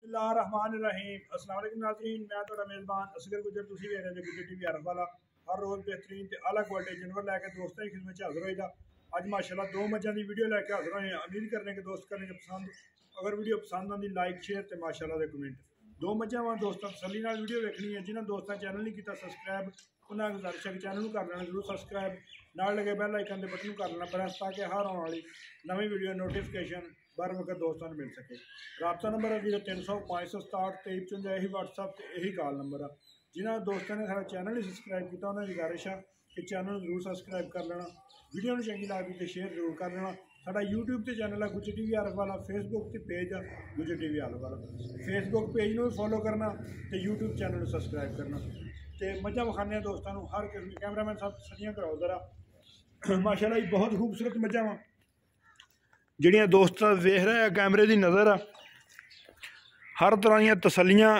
बिस्मिल्लाहिर्रहमानिर्रहीम। अस्सलाम वालेकुम नाज़रीन, मैं तुहाडा मेज़बान असगर गुजर। तुसीं वेख रहे हो गुजर टीवी अरब वाला। हर रोज़ बेहतरीन ते आला क्वालिटी जानवर लैके दोस्तों की खिदमत हाज़िर होईदा। अज माशाअल्लाह दो मझां दी वीडियो लैके हाज़िर होए हैं। उम्मीद करने के दोस्त करेंगे पसंद। अगर वीडियो पसंद आती लाइक शेयर तो माशाअल्लाह दे कमेंट। दो मझां वा दोस्तों तसल्ली नाल वीडियो देखनी है। जिन्होंने दोस्तों चैनल नहीं किया सब्सक्राइब, उन्हें गुजारिश है कि चैनल को कर लेना जरूर सब्सक्राइब, नाल लगे बैल आइकन के बटन को कर लेना प्रेस ताकि हर आने वाली नवी वीडियो नोटिफिकेशन बर वक्त दोस्तों को मिल सके। रबता नंबर है 0300 567 2355। यही व्हाट्सअप यही कॉल नंबर है। जिन्होंने दोस्तों ने सारा चैनल ही सब्सक्राइब किया उन्होंने गुजारिश है कि चैनल जरूर सब्सक्राइब कर लेना, वीडियो में चंगी लगती तो शेयर जरूर कर लेना। साडा यूट्यूब से चैनल है गुजर टीवी अरब वाला, फेसबुक से पेज है गुजर टीवी अरब वाला। फेसबुक पेज में फॉलो करना तो यूट्यूब चैनल को सब्सक्राइब करना। तो मजा विखाने दोस्तों हर किस्म कैमरामैन साहब सजियाँ कराओ जरा। माशाअल्लाह बहुत खूबसूरत मजा वा जिहड़ियां दोस्त वेख रहे हैं कैमरे की नज़र आ। हर तरह दी तसलियां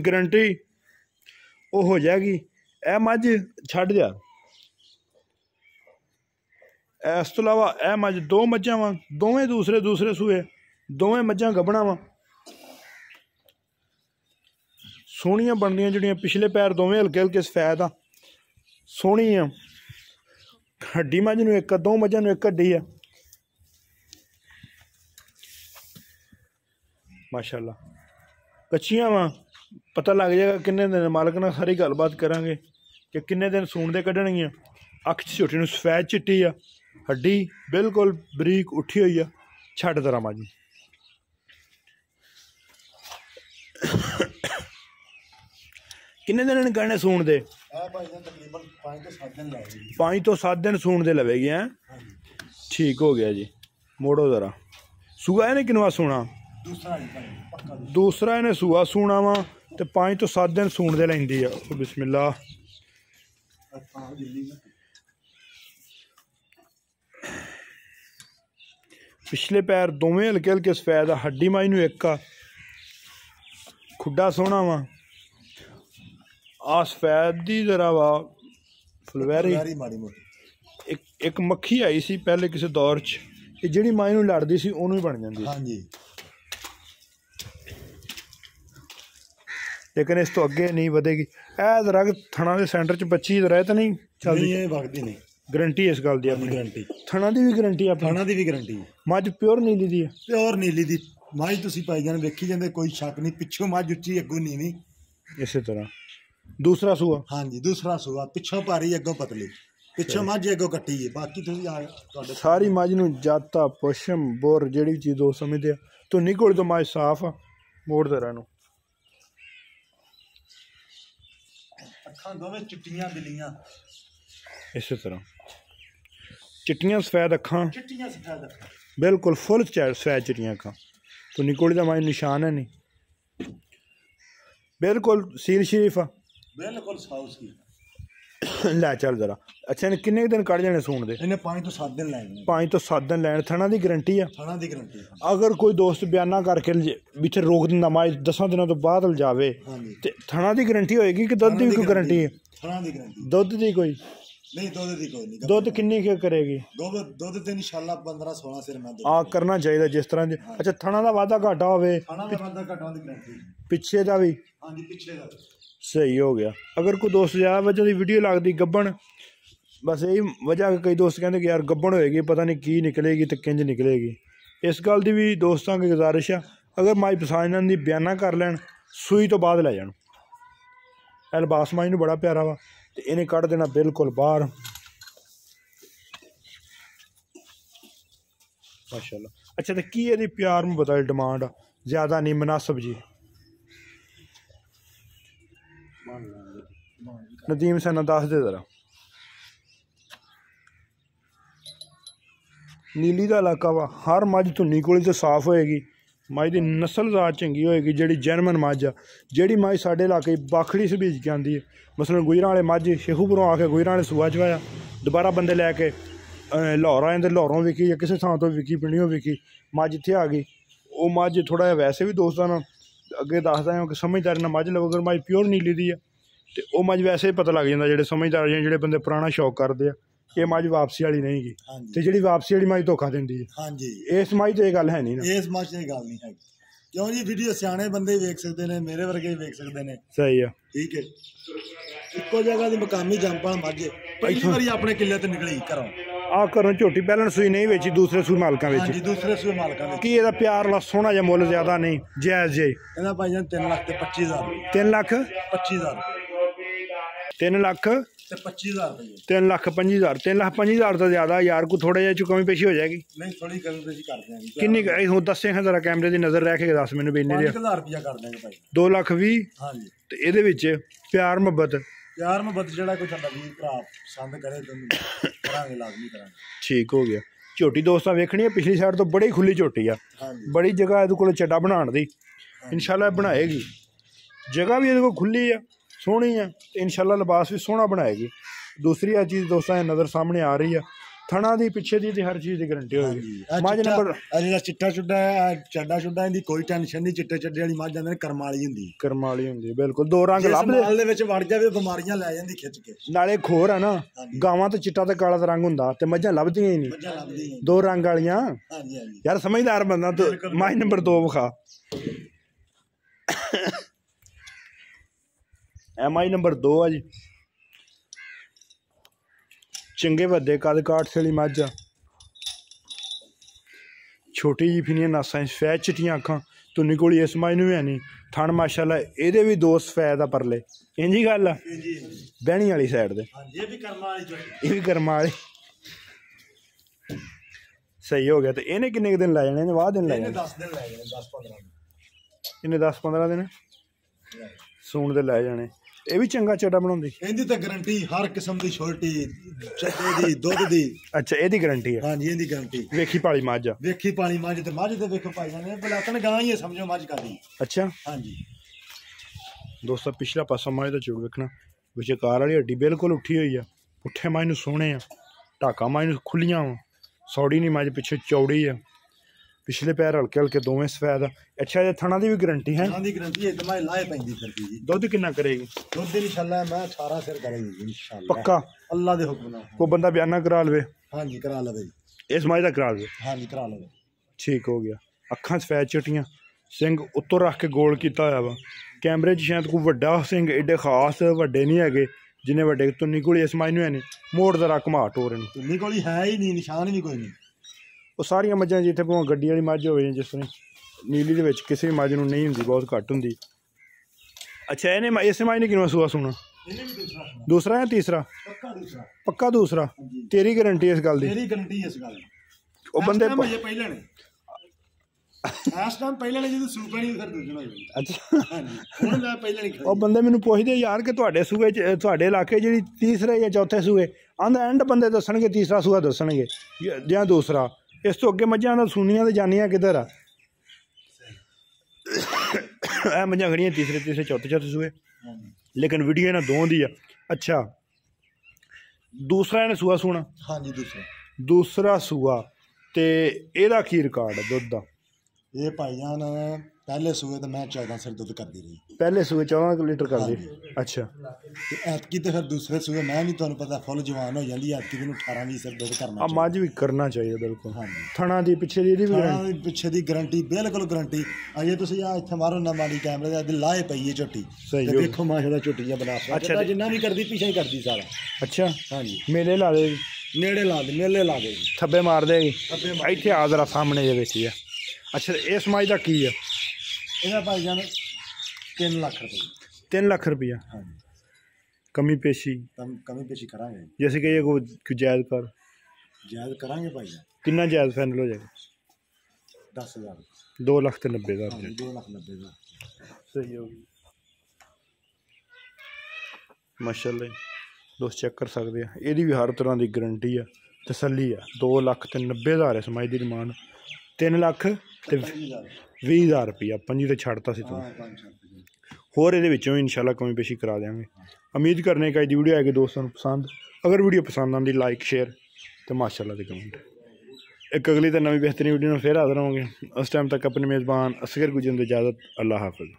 गारंटी वो हो जाएगी। ए मझ छड्ड दिया। इस तो इलावा ए मझ दो मझां वा, दोवें दूसरे सूए, दोवें मझां गब्बणां वा। सोहणियां बनदियां जिहड़ियां पिछले पैर दोवें हल्के हल्के सफैद आ, सोहनी आ। हड्डी मझ नूं एक, दो मझां नूं एक हड्डी है माशाअल्लाह। कच्चियां वा पता लग जाएगा किन्ने दिन। मालक नाल सारी गलबात करांगे कि किन्ने दिन सूण दे कड्ढणगियां। अख छोटी नूं सफैद चिट्टी आ, हड्डी बिल्कुल बरीक उठी हुई आ। छड्ड दरा माजी किन्ने दिन कहने सूण दे? 5 तो 7 दिन सूण दे लवेगी हैं। ठीक हो गया जी। मोड़ो जरा। सूआ है किनवा सूना? दूसरा इन्हें सूआ सूना वा तो 5 तो 7 दिन सूण दे लैंदी है। बिस्मिल्लाह। पिछले पैर दोवें हल्के हल्के सफैद आ, हड्डी माई नूं एक आ, खुड्डा सोहना वा। आ सफैद दी जरा वा फुलवैरी। एक मक्खी आई सी पहले किसी दौर च, जिहड़ी माई नूं लड़दी सी ओनू ही बन जांदी। हाँ जी। लेकिन इस तो अगे नहीं वधेगी। ए जरा थणा के सेंटर च बच्ची जरा तो नहीं चलदी, वगदी नहीं। गारंटी इस गल दी अपनी। गारंटी थणा दी भी गारंटी है, थणा दी भी गारंटी। मझ प्योर नीली दी है, प्योर नीली दी मझ। तुसीं पाई जाने वेखी जांदे, कोई शक नहीं। पिछों मझ उच्ची अगों नीवी। इस तरह दूसरा सूआ। हाँ जी, दूसरा सूआ। पिछों भारी अगों पतली, पिछों मझ अगों कट्टी है। बाकी तुसीं सारी मझ नूं जाता पशम बोर जिहड़ी चीज़ दो समझदे आ। धुन्नी कोल तो मझ साफ आ। मोड़ दरा नूं अखां दोवें चिट्टियां बिलियां। इस तरह चिट्टियां सफैद अखां, चिट्टियां सफैद अखां बिल्कुल फुल सफैद चिट्टियां अखां। तो निकोली का माई निशान है नहीं, बिल्कुल सील शरीफ आ, बिल्कुल साफ सी। लै चल जरा। अच्छा इन्हें किन्ने दिन कढ़ जाने सूण दे? इन्हें 5 तो 7 दिन लैने। 5 तो 7 दिन लैने। थणा दी गारंटी है? थणा दी गारंटी। अगर कोई दोस्त बयाना करके इत्थे रोक दिंदा माई 10 दिनों तो बाद जावे ते थणा दी गारंटी होएगी कि दुध दी भी कोई गारंटी है? थणा दी गारंटी। दुध दी कोई नहीं, दुध दी कोई नहीं। दुध किन्नी क्या करेगी? दुध ते इंशाल्लाह 15-16 सिर मैं करना चाहिए जिस तरह। अच्छा थणा दा वाधा घाटा होवे, पिछे दा भी? हां जी, पिछे दा सही हो गया। अगर कोई दोस्त ज़्यादा वजह की वीडियो लगती गब्बन, बस यही वजह कई दोस्त कहते कि यार गब्बन होएगी पता नहीं की निकलेगी तो किंज निकलेगी। इस गल की भी दोस्तों की गुजारिश है, अगर माई पसंद आती बयाना कर लैन, सूई तो बाद लै जान। लिबास माई नूं बड़ा प्यारा वा तो इन्हें कढ़ देना बिल्कुल बाहर माशाअल्लाह। अच्छा तो की ये प्यार में बताई डिमांड ज़्यादा नहीं मुनासिब जी? नदीम सैना दस दे जरा। नीली का इलाका वा, हर मझ धुन्नी कोली तो साफ होएगी। मझ की नस्ल जात चंगी होएगी, जिहड़ी जर्मन मझ आ। जिहड़ी मझ साडे इलाके बाखड़ी सभीज के आंदी है। मसलन गुजरां वाले मझ शेखूपुरों आके गुजरां वाले सूआ चवाया, दोबारा बंदे लैके लाहौर आए, लाहौरों विकी या किसी थां तो विकी, पिंडियों विकी, मझ इत्थे आ गई। वो मझ थोड़ा जिहा वैसे भी दोस्तां नाल अगे दसदा कि समझदारी नाल मझ लवो। अगर मझ प्योर नीली दी है तो वह मझ वैसे ही पता लग जाता, जो समझदार जो बंदे पुराना शौक करते हैं ये मझ वापसी वाली नहीं गी ते जिहड़ी वापसी वाली मझ धोखा दिंदी है। हाँ जी, इस मझ तो ये गल है नहीं ना, इस मझ ये गल नहीं है। क्यों जी वीडियो सियाने बंदे वेख सकते हैं, मेरे वर्गे वेख सकते हैं। सही है, ठीक है। ਇੱਕੋ ਜਗ੍ਹਾ ਦੀ ਮਕਾਮੀ ਜੰਪਾਂ ਮਾਝੇ ਪਹਿਲੀ ਵਾਰੀ ਆਪਣੇ ਕਿੱਲੇ ਤੇ ਨਿਕਲੀ ਘਰੋਂ। ਆ ਘਰੋਂ ਝੋਟੀ ਪਹਿਲਾਂ ਸੂਈ ਨਹੀਂ ਵੇਚੀ, ਦੂਸਰੇ ਸੂਈ ਮਾਲਕਾਂ ਵਿੱਚ। ਹਾਂਜੀ ਦੂਸਰੇ ਸੂਈ ਮਾਲਕਾਂ ਵਿੱਚ। ਕੀ ਇਹਦਾ ਪਿਆਰ ਵਾਲਾ ਸੋਹਣਾ ਜਿਹਾ ਮੁੱਲ ਜ਼ਿਆਦਾ ਨਹੀਂ, ਜਾਇਜ਼ ਜੇ? ਇਹਦਾ ਭਾਈ ਜਾਨ 3 ਲੱਖ ਤੇ 25,000। 3 ਲੱਖ 25,000। 3 ਲੱਖ ਤੇ 25,000 ਰੁਪਏ। 3 ਲੱਖ 25,000। 3 ਲੱਖ 25,000 ਤੋਂ ਜ਼ਿਆਦਾ ਯਾਰ, ਕੋਈ ਥੋੜਾ ਜਿਹਾ ਕਮੀ ਪੇਸ਼ੀ ਹੋ ਜਾਏਗੀ? ਨਹੀਂ ਥੋੜੀ ਕਮੀ ਪੇਸ਼ੀ ਕਰ ਦਿਆਂਗੇ। ਕਿੰਨੀ ਹੁਣ ਦੱਸੇ ਹਾਂ ਜ਼ਰਾ, ਕੈਮਰੇ ਦੀ ਨਜ਼ਰ ਰਹਿ ਕੇ ਦੱਸ ਮੈਨੂੰ ਵੀ ਇੰਨੇ ਦੇ 5,000 ਰੁਪਇਆ ਕਰ ਦਿਆਂਗੇ ਭਾਈ। 2 ਲੱਖ 20। ਹਾਂਜੀ। ਤੇ ਇਹਦੇ ਵਿੱਚ ਪਿਆਰ ਮੁਹੱਬਤ ਜਿਹੜਾ ਕੋਈ ਤੁਹਾਡਾ ਵੀਰ ਭਰਾ ਪਸੰਦ ਕਰੇ ਤੁਹਾਨੂੰ ਕਰਾਂਗੇ, ਲਾਜ਼ਮੀ ਕਰਾਂਗੇ। ਠੀਕ ਹੋ ਗਿਆ। ਝੋਟੀ ਦੋਸਤਾਂ ਵੇਖਣੀ ਹੈ, ਪਿਛਲੀ ਸਾਈਡ ਤੋਂ ਬੜੀ ਖੁੱਲੀ ਝੋਟੀ ਆ, ਬੜੀ ਜਗ੍ਹਾ ਇਹਦੇ ਕੋਲ ਚੱਡਾ ਬਣਾਉਣ ਦੀ। ਇਨਸ਼ਾਅੱਲਾ ਬਣਾਏਗੀ, ਜਗ੍ਹਾ ਵੀ ਇਹਦੇ ਕੋਲ ਖੁੱਲੀ ਆ, ਸੋਹਣੀ ਆ, ਤੇ ਇਨਸ਼ਾਅੱਲਾ ਲਿਬਾਸ ਵੀ ਸੋਹਣਾ ਬਣਾਏਗੀ। ਦੂਸਰੀ ਆ ਚੀਜ਼ ਦੋਸਤਾਂ ਇਹ ਨਜ਼ਰ ਸਾਹਮਣੇ ਆ ਰਹੀ ਆ, ਥਣਾ ਦੀ ਪਿੱਛੇ ਦੀ ਤੇ ਹਰ ਚੀਜ਼ ਦੀ ਗਰੰਟੀ ਹੋਏਗੀ। ਮੱਝ ਨੰਬਰ ਜਿਹੜਾ ਚਿੱਟਾ ਚੁੱਡਾ ਚੱਡਾ ਚੁੱਡਾ ਇਹਦੀ ਕੋਈ ਟੈਨਸ਼ਨ ਨਹੀਂ। ਚਿੱਟੇ ਚੱਡੇ ਵਾਲੀ ਮੱਝ ਜਾਂਦੇ ਨੇ ਕਰਮ ਵਾਲੀ ਹੁੰਦੀ, ਕਰਮ ਵਾਲੀ ਹੁੰਦੀ। ਬਿਲਕੁਲ 2 ਰੰਗ ਲੱਭਦੇ, ਮਾਲ ਦੇ ਵਿੱਚ ਵੜ ਜਾਵੇ ਬਿਮਾਰੀਆਂ ਲੈ ਜਾਂਦੀ ਖਿੱਚ ਕੇ। ਨਾਲੇ ਖੋਰ ਆ ਨਾ, ਗਾਵਾਂ ਤੇ ਚਿੱਟਾ ਤੇ ਕਾਲਾ ਰੰਗ ਹੁੰਦਾ, ਤੇ ਮੱਝਾਂ ਲੱਭਦੀਆਂ ਹੀ ਨਹੀਂ 2 ਰੰਗ ਵਾਲੀਆਂ। ਹਾਂਜੀ ਹਾਂਜੀ ਯਾਰ ਸਮਝਦਾਰ ਬੰਦਾ ਤੂੰ। ਮੱਝ ਨੰਬਰ 2 ਵਿਖਾ। MI ਨੰਬਰ 2 ਆ ਜੀ, ਚੰਗੇ ਵੱਡੇ ਕੱਦ ਕਾਠ ਵਾਲੀ ਮੱਝ ਆ, ਛੋਟੀ ਜੀ ਫਿਨੀਆਂ ਨਾਸਾਂ, ਸਫੈਦ ਚਿੱਟੀਆਂ ਅੱਖਾਂ। ਤੁੰਨੀ ਕੋਲ ਇਸ ਮੱਝ ਨੂੰ ਵੀ ਹੈ ਨਹੀਂ। ਥਣ ਮਾਸ਼ਾਅੱਲਾ ਇਹਦੇ ਵੀ 2 ਸਫੈਦ ਆ ਪਰਲੇ। ਇੰਜੀ ਗੱਲ ਆ ਬਹਿਣੀ ਵਾਲੀ ਸਾਈਡ ਦੇ। ਇਹ ਵੀ ਕਰਮਾਂ ਵਾਲੀ, ਇਹ ਵੀ ਕਰਮਾਂ ਵਾਲੀ। ਸਹੀ ਹੋ ਗਿਆ। ਤੇ ਇਹਨੇ ਕਿੰਨੇ ਦਿਨ ਲੈ ਜਾਣੇ? ਵਾਹ ਦਿਨ ਲੈ ਜਾਣੇ? 10 ਦਿਨ ਲੈ ਜਾਣੇ, 10-15 ਦਿਨ। ਇਹਨੇ 10-15 ਦਿਨ ਸੂਣ ਦੇ ਲੈ ਜਾਣੇ। ਇਹ ਵੀ ਚੰਗਾ ਚੱਡਾ ਬਣਾਉਂਦੀ। ਇਹਦੀ ਤਾਂ ਗਰੰਟੀ ਹਰ ਕਿਸਮ ਦੀ, ਛੋਟੀ ਚੱਡੇ ਦੀ, ਦੁੱਧ ਦੀ। ਅੱਛਾ ਇਹਦੀ ਗਰੰਟੀ ਹੈ? ਹਾਂਜੀ ਇਹਦੀ ਗਰੰਟੀ। ਵੇਖੀ ਪਾਲੀ ਮੱਝ ਆ, ਵੇਖੀ ਪਾਲੀ ਮੱਝ। ਤੇ ਮੱਝ ਤੇ ਵੇਖੋ ਭਾਈ ਜਾਨ ਬਲਾਤਨ ਗਾਂ ਹੀ ਹੈ, ਸਮਝੋ ਮੱਝ ਕਾਦੀ। ਅੱਛਾ ਹਾਂਜੀ ਦੋਸਤੋ ਪਿਛਲਾ ਪਾਸਾ ਮੱਝ ਦਾ ਚੂੜ ਵੇਖਣਾ, ਵਿਚਕਾਰ ਵਾਲੀ ਹੱਡੀ ਬਿਲਕੁਲ ਉੱਠੀ ਹੋਈ ਆ। ਪੁੱਠੇ ਮੱਝ ਨੂੰ ਸੋਹਣੇ ਆ, ਢਾਕਾ ਮੱਝ ਨੂੰ ਖੁੱਲੀਆਂ ਵਾ, ਸੌੜੀ ਨਹੀਂ ਮੱਝ, ਪਿੱਛੇ ਚੌੜੀ ਆ, ਪਿਛਲੇ ਪੈਰ ਹਲਕੇ ਹਲਕੇ ਦੋਵੇਂ ਸਫੈਦ ਆ। ਅੱਛਾ ਇਹ ਥਣਾ ਦੀ ਵੀ ਗਰੰਟੀ ਹੈ? ਥਣਾ ਦੀ ਗਰੰਟੀ ਹੈ, ਦਮਾਈ ਲਾਏ ਪੈਂਦੀ ਫਿਰਦੀ ਜੀ। ਦੁੱਧ ਕਿੰਨਾ ਕਰੇਗੀ? ਦੁੱਧ ਇਨਸ਼ਾਅੱਲਾ ਮੈਂ 18 ਸਿਰ ਕਰੇਗੀ ਇਨਸ਼ਾਅੱਲਾ। ਪੱਕਾ? ਅੱਲਾ ਦੇ ਹੁਕਮ ਨਾਲ। ਕੋਈ ਬੰਦਾ ਬਿਆਨਾ ਕਰਾ ਲਵੇ? ਹਾਂਜੀ ਕਰਾ ਲਵੇ। ਇਸ ਮੱਝ ਦਾ ਕਰਾ ਲਵੇ? ਹਾਂਜੀ ਕਰਾ ਲਵੇ। ਠੀਕ ਹੋ ਗਿਆ। ਅੱਖਾਂ ਸਫੈਦ ਚਿੱਟੀਆਂ, ਸਿੰਘ ਉੱਤੋਂ ਰੱਖ ਕੇ ਗੋਲ ਕੀਤਾ ਹੋਇਆ ਵਾ। ਕੈਮਰੇ 'ਚ ਸ਼ਾਇਦ ਕੋਈ ਵੱਡਾ ਸਿੰਘ, ਏਡੇ ਖਾਸ ਵੱਡੇ ਨਹੀਂ ਹੈਗੇ ਜਿੰਨੇ ਵੱਡੇ ਤੁੰਨੀ ਕੋਲ ਇਸ ਮੱਝ ਨੂੰ ਹੈ ਨਹੀਂ। ਮੋੜ ਦਾ ਘੁਮਾ ਟੋਰ ਨਹੀਂ, ਤੁੰਨੀ ਕੋਲ ਹੈ ਹੀ ਨਹੀਂ, ਨਿਸ਼ਾਨ ਵੀ ਕੋਈ ਨਹੀਂ। ਉਹ ਸਾਰੀਆਂ ਮੱਝਾਂ ਜਿੱਥੇ ਭਾਵੇਂ ਗੱਡੀ ਵਾਲੀ ਮੱਝ ਹੋਵੇ, ਜਿਸ ਤਰ੍ਹਾਂ ਨੀਲੀ ਦੇ ਵਿੱਚ ਕਿਸੇ ਵੀ ਮੱਝ ਨੂੰ ਨਹੀਂ ਹੁੰਦੀ, ਬਹੁਤ ਘੱਟ ਹੁੰਦੀ। ਅੱਛਾ ਇਹਨੇ ਇਸੇ ਮੱਝ ਨੇ ਕਿੰਨਾ ਸੂਆ ਸੂਣਾ? ਦੂਸਰਾ ਜਾਂ ਤੀਸਰਾ? ਪੱਕਾ ਦੂਸਰਾ। ਤੇਰੀ ਗਰੰਟੀ ਇਸ ਗੱਲ ਦੀ? ਮੇਰੀ ਗਰੰਟੀ ਇਸ ਗੱਲ ਦੀ। ਉਹ ਬੰਦੇ ਪਹਿਲਾਂ ਨੇ ਇਸ ਟਾਈਮ ਪਹਿਲਾਂ ਨੇ ਜਦੋਂ ਸੂਪਾ ਨਹੀਂ ਫਿਰ ਦੂਜਣਾ ਹੋਈ। ਅੱਛਾ ਹਾਂਜੀ ਹੁਣ ਮੈਂ ਪਹਿਲਾਂ ਨਹੀਂ। ਉਹ ਬੰਦੇ ਮੈਨੂੰ ਪੁੱਛਦੇ ਯਾਰ ਕਿ ਤੁਹਾਡੇ ਸੂਏ 'ਚ, ਤੁਹਾਡੇ ਇਲਾਕੇ ਜਿਹੜੀ ਤੀਸਰੇ ਜਾਂ ਚੌਥੇ ਸੂਏ ਆਂਦਾ ਐਂਡ ਬੰਦੇ ਦੱਸਣਗੇ, ਤੀਸਰਾ ਸੂਆ ਦੱਸਣਗੇ ਜਾਂ ਦੂਸਰਾ। ਇਸ ਤੋਂ ਅੱਗੇ ਮੱਝਾਂ ਦਾ ਸੁਣੀਆਂ ਤੇ ਜਾਨੀਆਂ ਕਿੱਧਰ ਆ? ਇਹ ਮੱਝਾਂ ਖੜੀਆਂ ਤੀਸਰੇ ਚੌਥੇ ਸੂਏ, ਲੇਕਿਨ ਵੀਡੀਓ ਇਹਨਾਂ ਦੋਵਾਂ ਦੀ ਆ। ਅੱਛਾ ਦੂਸਰਾ ਇਹਨੇ ਸੂਆ ਸੂਣਾ? ਹਾਂਜੀ ਦੂਸਰਾ ਸੂਆ। ਤੇ ਇਹਦਾ ਕੀ ਰਿਕਾਰਡ ਹੈ ਦੁੱਧ ਦਾ? ਇਹ ਭਾਈ ਜਾਨ ਪਹਿਲੇ ਸੂਏ ਤਾਂ ਮੈਂ 14 ਸਿਰ ਦੁੱਧ ਕਰਦੀ ਰਹੀ। ਪਹਿਲੇ ਸੂਏ 14 ਲੀਟਰ ਕਰਦੀ? ਅੱਛਾ ਤੇ ਐਤਕੀ ਤੇ ਫਿਰ ਦੂਸਰੇ ਸੂਏ ਮੈਂ ਨਹੀਂ, ਤੁਹਾਨੂੰ ਪਤਾ ਫੁੱਲ ਜਵਾਨ ਹੋ ਜਾਂਦੀ ਐਤਕੀ, ਮੈਨੂੰ 18-20 ਸਿਰ ਦੁੱਧ ਕਰਨਾ। ਮੱਝ ਵੀ ਕਰਨਾ ਚਾਹੀਦਾ ਬਿਲਕੁਲ। ਹਾਂਜੀ ਥਣਾ ਦੀ ਪਿੱਛੇ ਦੀ ਵੀ ਪਿੱਛੇ ਦੀ ਗਰੰਟੀ, ਬਿਲਕੁਲ ਗਰੰਟੀ। ਅਜੇ ਤੁਸੀਂ ਆ ਇੱਥੇ ਮਾਰੋ ਨਾ ਮਾੜੀ ਕੈਮਰੇ ਦੇ ਲਾਏ ਪਈ ਹੈ ਝੋਟੀ। ਤੇ ਦੇਖੋ ਮਾਸ਼ਾਅੱਲਾ ਝੋਟੀਆਂ ਬਣਾ ਸਕਦਾ, ਜਿੰਨਾ ਵੀ ਕਰਦੀ ਪਿੱਛੇ ਹੀ ਕਰਦੀ ਸਾਰਾ। ਅੱਛਾ ਹਾਂਜੀ ਮੇਲੇ ਲਾ ਦੇ, ਨੇੜੇ ਲਾ ਦੇ, ਮੇਲੇ ਲਾ ਦੇ, ਥੱਬੇ ਮਾਰ ਦੇਗੀ। ਇੱਥੇ ਆ ਜ਼ਰਾ ਸਾਹਮਣੇ ਜੇ ਵਿੱਚ ਹੀ ਆ। ਅੱਛਾ ਇਸ ਮੱਝ ਦਾ ਕੀ ਆ? ਇਹਦਾ ਭਾਈ ਜਾਨ 3 ਲੱਖ ਰੁਪਏ। 3 ਲੱਖ ਰੁਪਇਆ? ਹਾਂਜੀ। ਕਮੀ ਪੇਸ਼ੀ ਕਰਾਂਗੇ ਜੇ ਅਸੀਂ ਕਹੀਏ ਕੋਈ ਜਾਇਜ਼ ਕਰ? ਜਾਇਜ਼ ਕਰਾਂਗੇ ਭਾਈ ਜਾਨ। ਕਿੰਨਾ ਜਾਇਜ਼ ਫਾਈਨਲ ਹੋ ਜਾਏਗਾ? 10,000। 2,90,000। 2,90,000 ਸਹੀ ਹੋ ਗਈ। ਮਾਸ਼ਾਅੱਲਾ ਦੋਸਤ ਚੈੱਕ ਕਰ ਸਕਦੇ ਆ, ਇਹਦੀ ਵੀ ਹਰ ਤਰ੍ਹਾਂ ਦੀ ਗਰੰਟੀ ਆ, ਤਸੱਲੀ ਆ। 2,90,000 ਇਸ ਮੱਝ ਦੀ ਡਿਮਾਂਡ। 3 ਲੱਖ ਤੇ 20,000 ਰੁਪਇਆ 5 ਤੇ ਛੱਡਤਾ ਸੀ ਤੂੰ। ਹੋਰ ਇਹਦੇ ਵਿੱਚੋਂ ਇਨਸ਼ਾਅੱਲਾ ਕਮੀ ਪੇਸ਼ੀ ਕਰਾ ਦੇਵਾਂਗੇ। ਉਮੀਦ ਕਰਨੇ ਕਿ ਅੱਜ ਦੀ ਵੀਡੀਓ ਆਏਗੀ ਦੋਸਤਾਂ ਨੂੰ ਪਸੰਦ। ਅਗਰ ਵੀਡੀਓ ਪਸੰਦ ਆਉਂਦੀ ਲਾਈਕ ਸ਼ੇਅਰ ਤੇ ਮਾਸ਼ਾਅੱਲਾ ਦੇ ਕਮੈਂਟ। ਇੱਕ ਅਗਲੀ ਤੇ ਨਵੀਂ ਬਿਹਤਰੀਨ ਵੀਡੀਓ ਨਾਲ ਫਿਰ ਹਾਜ਼ਰ ਹੋਵਾਂਗੇ। ਉਸ ਟਾਈਮ ਤੱਕ ਆਪਣੇ ਮੇਜ਼ਬਾਨ ਅਸਗਰ ਗੁਜਰ ਦੀ ਇਜਾਜ਼ਤ। ਅੱਲਾ ਹਾਫਿਜ਼।